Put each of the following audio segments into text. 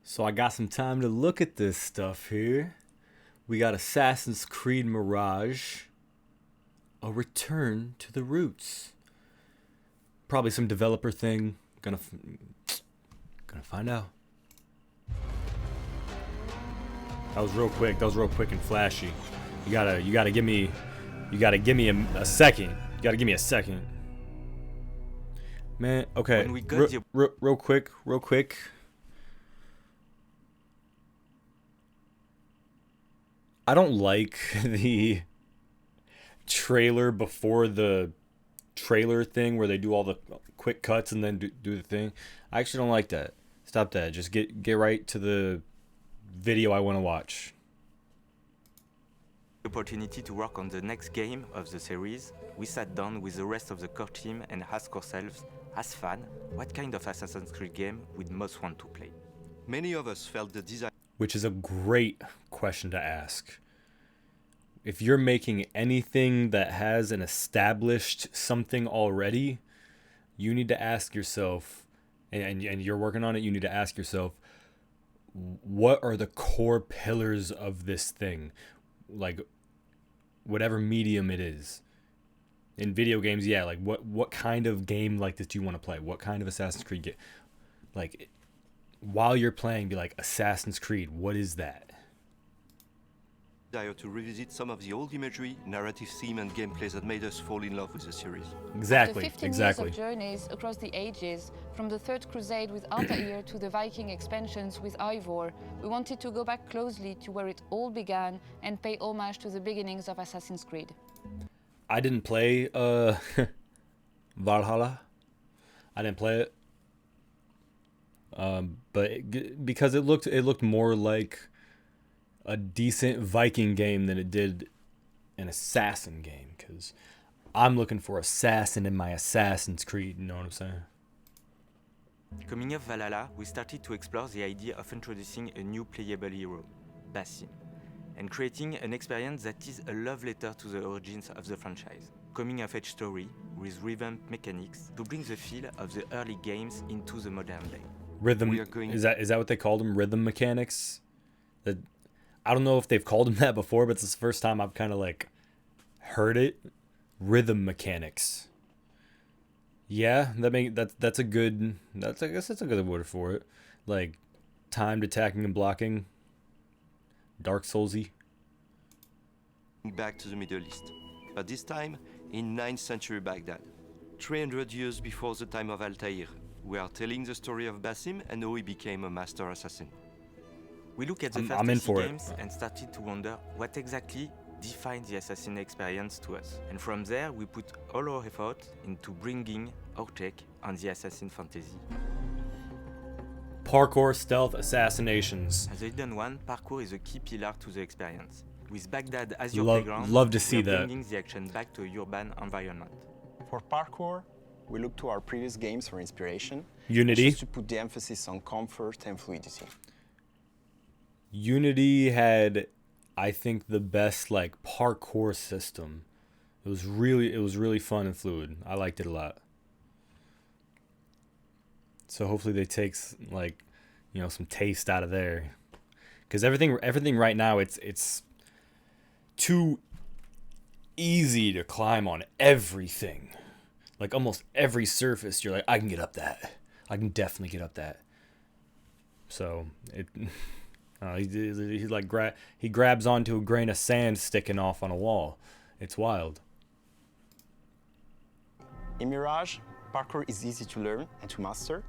So I got some time to look at this stuff here. We got Assassin's Creed Mirage, a return to the roots. Probably some developer thing. Gonna find out. That was real quick. That was real quick and flashy. You gotta give me a second. You gotta give me a second. Man, okay. Real quick. I don't like the trailer before the trailer thing where they do all the quick cuts and then do the thing. I actually don't like that. Stop that. Just get right to the video I want to watch. Opportunity to work on the next game of the series, we sat down with the rest of the core team and asked ourselves, as fans, what kind of Assassin's Creed game we'd most want to play. Many of us felt the desire, which is a great question to ask. If you're making anything that has an established something already, you need to ask yourself, and you're working on it, you need to ask yourself, what are the core pillars of this thing? Like, whatever medium it is. In video games, yeah, like what kind of game like this do you want to play? What kind of Assassin's Creed game? Like, while you're playing, be like, Assassin's Creed, what is that? to revisit some of the old imagery, narrative theme and gameplays that made us fall in love with the series. Exactly, After 15 exactly. years of journeys across the ages, from the Third Crusade with Altair to the Viking expansions with Ivor, we wanted to go back closely to where it all began and pay homage to the beginnings of Assassin's Creed. I didn't play Valhalla. I didn't play it. Because it looked more like a decent Viking game than it did an assassin game, because I'm looking for assassin in my Assassin's Creed, you know what I'm saying? Coming off Valhalla, we started to explore the idea of introducing a new playable hero, Basim, and creating an experience that is a love letter to the origins of the franchise. Coming-of-age story with revamped mechanics to bring the feel of the early games into the modern day. Rhythm, is that what they called them? Rhythm mechanics? That, I don't know if they've called them that before, but it's the first time I've kind of like heard it. Rhythm mechanics. Yeah, I guess that's a good word for it. Like timed attacking and blocking. Dark Soulsy. Back to the Middle East, but this time in 9th century Baghdad, 300 years before the time of Altair. We are telling the story of Basim and how he became a master assassin. We look at the fantasy games and started to wonder what exactly defines the assassin experience to us. And from there, we put all our effort into bringing our take on the assassin fantasy. Parkour stealth assassinations. As a hidden one, parkour is a key pillar to the experience. With Baghdad as your playground, love to see that. Bringing the action back to a urban environment. For parkour, we look to our previous games for inspiration. Unity. Just to put the emphasis on comfort and fluidity. Unity had, I think, the best like parkour system. It was really fun and fluid. I liked it a lot. So hopefully they take like, you know, some taste out of there, because everything right now it's too easy to climb on everything. Like almost every surface, you're like, I can get up that. I can definitely get up that. So he like he grabs onto a grain of sand sticking off on a wall. It's wild. In Mirage, parkour is easy to learn and to master.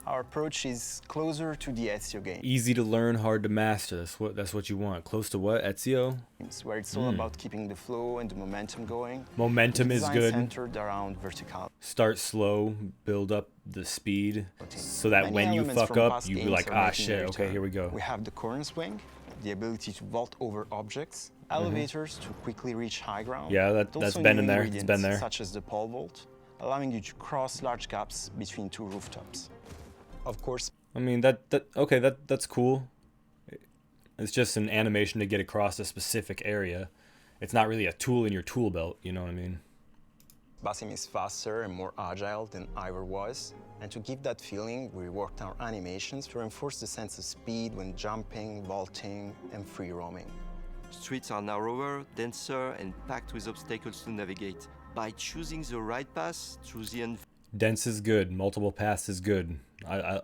Our approach is closer to the Ezio game. Easy to learn, hard to master. That's what you want. Close to what? Ezio? Where it's all about keeping the flow and the momentum going. Momentum is good. Centered around vertical. Start slow, build up the speed, so that when you fuck up, you be like, ah shit, okay, here we go. We have the corner swing, the ability to vault over objects, elevators to quickly reach high ground. Yeah, that's been in there. It's been there. Such as the pole vault, allowing you to cross large gaps between two rooftops. Of course. I mean that's cool. It's just an animation to get across a specific area. It's not really a tool in your tool belt, you know what I mean? Basim is faster and more agile than Ivor was, and to give that feeling, we reworked our animations to reinforce the sense of speed when jumping, vaulting, and free roaming. Streets are narrower, denser, and packed with obstacles to navigate. By choosing the right path through the Dense is good. Multiple paths is good. I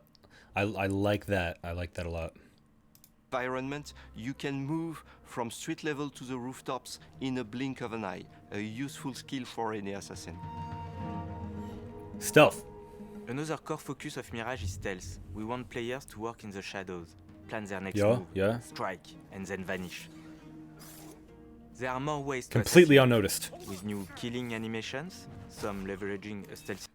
like that. I like that a lot. environment, you can move from street level to the rooftops in a blink of an eye, a useful skill for any assassin. Stealth. Another core focus of Mirage is stealth. We want players to work in the shadows, plan their next Yeah, move, yeah. strike, and then vanish. There are more ways to Completely assassinate, unnoticed. with new killing animations, some leveraging a stealth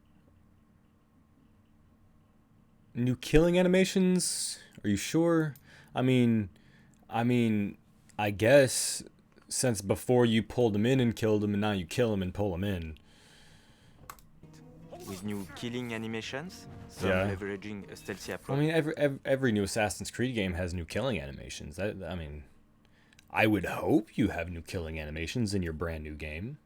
New killing animations? Are you sure? I mean, I guess since before you pulled him in and killed him, and now you kill him and pull him in. with new killing animations, some Yeah. leveraging a stealthy I approach. mean, every new Assassin's Creed game has new killing animations. I mean, I would hope you have new killing animations in your brand new game.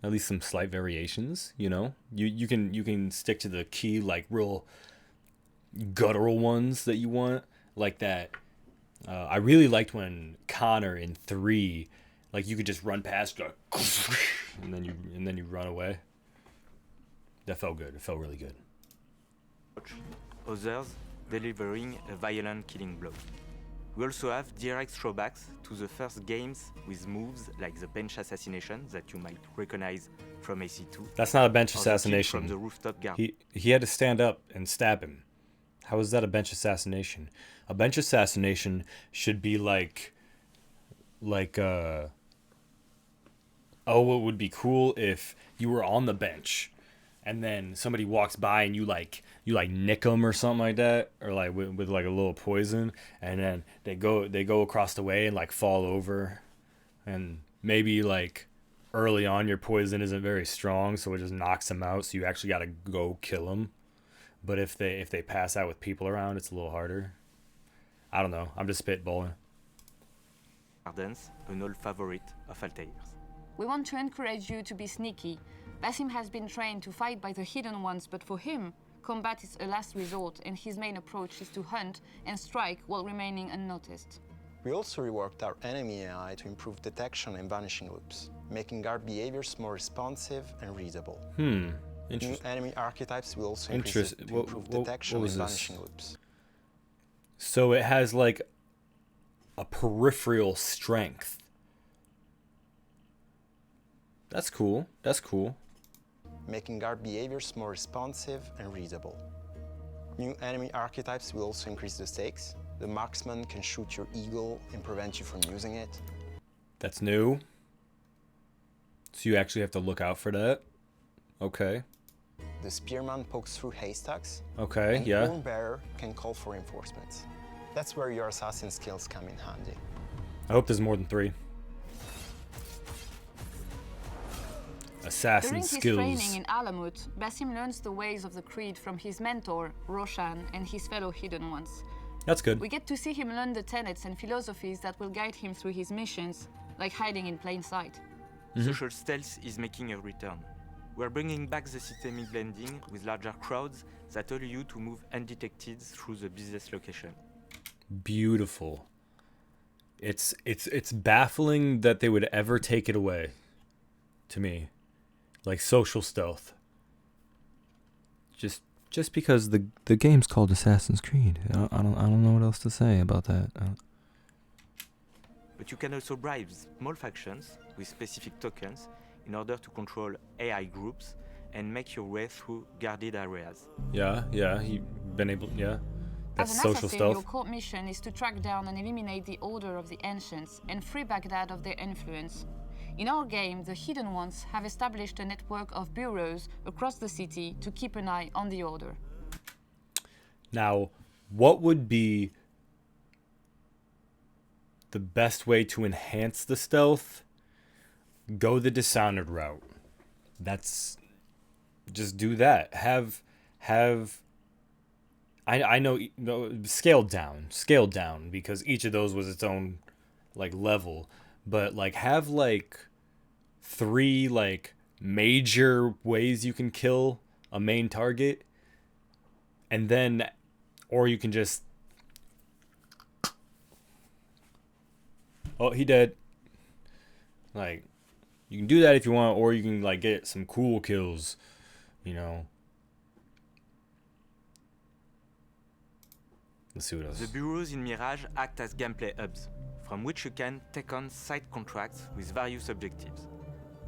At least some slight variations, you know. You can stick to the key like real guttural ones that you want, like that. I really liked when Connor in 3, like you could just run past, like, and then you run away. That felt good. It felt really good. Others delivering a violent killing blow. We also have direct throwbacks to the first games with moves like the bench assassination that you might recognize from AC2. That's not a bench or the kill assassination. from the rooftop guard. He had to stand up and stab him. How is that a bench assassination? A bench assassination should be like oh, it would be cool if you were on the bench and then somebody walks by and you nick them or something like that, or like with like a little poison, and then they go across the way and like fall over, and maybe like early on your poison isn't very strong, so it just knocks them out, so you actually got to go kill them. But if they pass out with people around, it's a little harder. I don't know. I'm just spitballing. Gardens, an old favorite of Altair's. We want to encourage you to be sneaky. Basim has been trained to fight by the hidden ones, but for him, combat is a last resort, and his main approach is to hunt and strike while remaining unnoticed. We also reworked our enemy AI to improve detection and vanishing loops, making guard behaviors more responsive and readable. New Interesting. enemy archetypes will also increase to improve detection what was and this? vanishing loops. So it has like a peripheral strength. That's cool. That's cool. Making guard behaviors more responsive and readable. New enemy archetypes will also increase the stakes. The marksman can shoot your eagle and prevent you from using it. That's new. So you actually have to look out for that. Okay. The spearman pokes through haystacks. Okay, And yeah. the horn bearer can call for reinforcements. That's where your assassin skills come in handy. I hope there's more than 3. Assassin During his skills. training in Alamut, Basim learns the ways of the Creed from his mentor, Roshan, and his fellow Hidden Ones. That's good. We get to see him learn the tenets and philosophies that will guide him through his missions, like hiding in plain sight. Social stealth is making a return. We're bringing back the systemic blending with larger crowds that allow you to move undetected through the business location. Beautiful. It's baffling that they would ever take it away. To me, like social stealth. Just because the game's called Assassin's Creed. I don't know what else to say about that. But you can also bribe small factions with specific tokens in order to control AI groups and make your way through guarded areas. Yeah. That's As an social assassin, stealth. your core mission is to track down and eliminate the Order of the Ancients and free Baghdad of their influence. In our game, the Hidden Ones have established a network of bureaus across the city to keep an eye on the Order. Now, what would be the best way to enhance the stealth? Go the Dishonored route. That's just do that. Have I know scaled down because each of those was its own like level, but like have like 3 like major ways you can kill a main target, and then, or you can just, oh, he dead. Like, you can do that if you want, or you can like get some cool kills, you know. Let's see what else. The bureaus in Mirage act as gameplay hubs, from which you can take on side contracts with various objectives,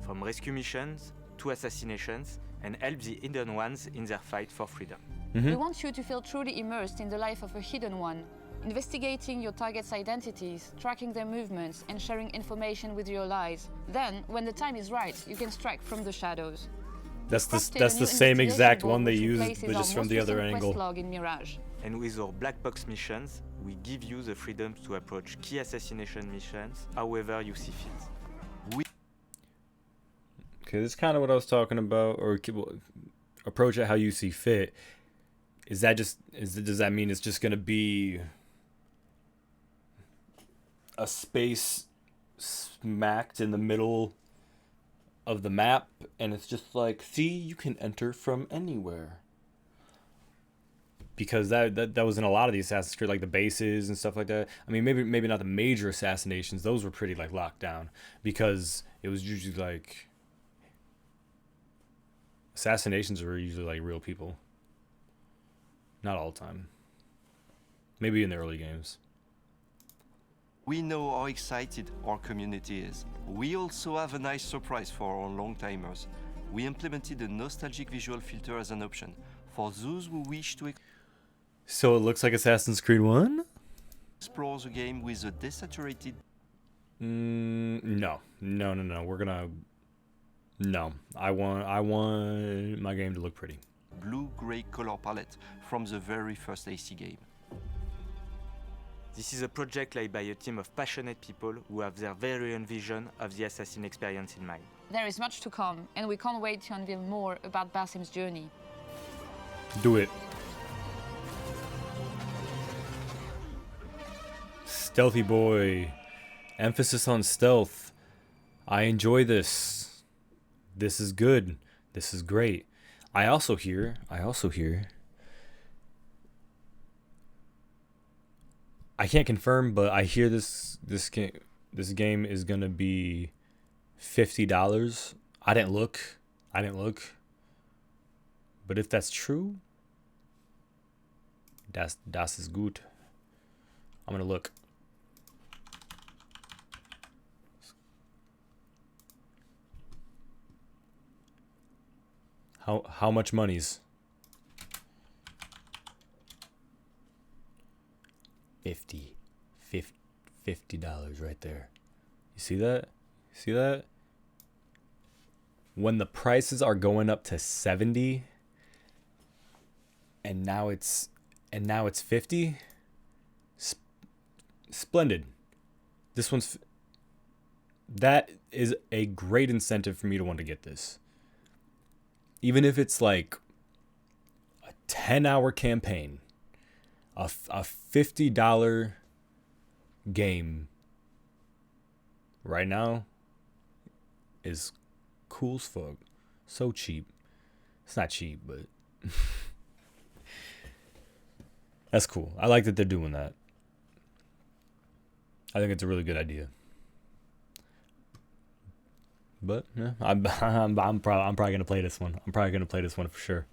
from rescue missions to assassinations, and help the hidden ones in their fight for freedom. We want you to feel truly immersed in the life of a hidden one, investigating your target's identities, tracking their movements, and sharing information with your allies. Then, when the time is right, you can strike from the shadows. That's the same exact one they used, but just from the other angle. Log in Mirage. And with our black box missions, we give you the freedom to approach key assassination missions however you see fit. Okay, this is kind of what I was talking about, or approach it how you see fit. Does that mean it's just gonna be a space smacked in the middle of the map, and it's just like, see, you can enter from anywhere? Because that was in a lot of the Assassin's Creed, like the bases and stuff like that. I mean, maybe not the major assassinations; those were pretty like locked down, because it was usually like assassinations were usually like real people. Not all the time. Maybe in the early games. We know how excited our community is. We also have a nice surprise for our long-timers. We implemented a nostalgic visual filter as an option for those who wish to So it looks like Assassin's Creed 1? explore the game with a desaturated... No. We're gonna... No. I want my game to look pretty. blue-gray color palette from the very first AC game. This is a project led by a team of passionate people who have their very own vision of the assassin experience in mind. There is much to come, and we can't wait to unveil more about Basim's journey. Do it. Stealthy boy. Emphasis on stealth. I enjoy this. This is good. This is great. I also hear I can't confirm, but I hear this game is gonna be $50. I didn't look. But if that's true, das ist gut. I'm gonna look. How much money's? $50 right there. You see that? When the prices are going up to 70 and now it's 50, splendid. That is a great incentive for me to want to get this. Even if it's like a 10-hour campaign, a $50 game right now is cool as fuck. So cheap. It's not cheap, but that's cool. I like that they're doing that. I think it's a really good idea. But yeah, I'm probably gonna play this one. I'm probably gonna play this one for sure.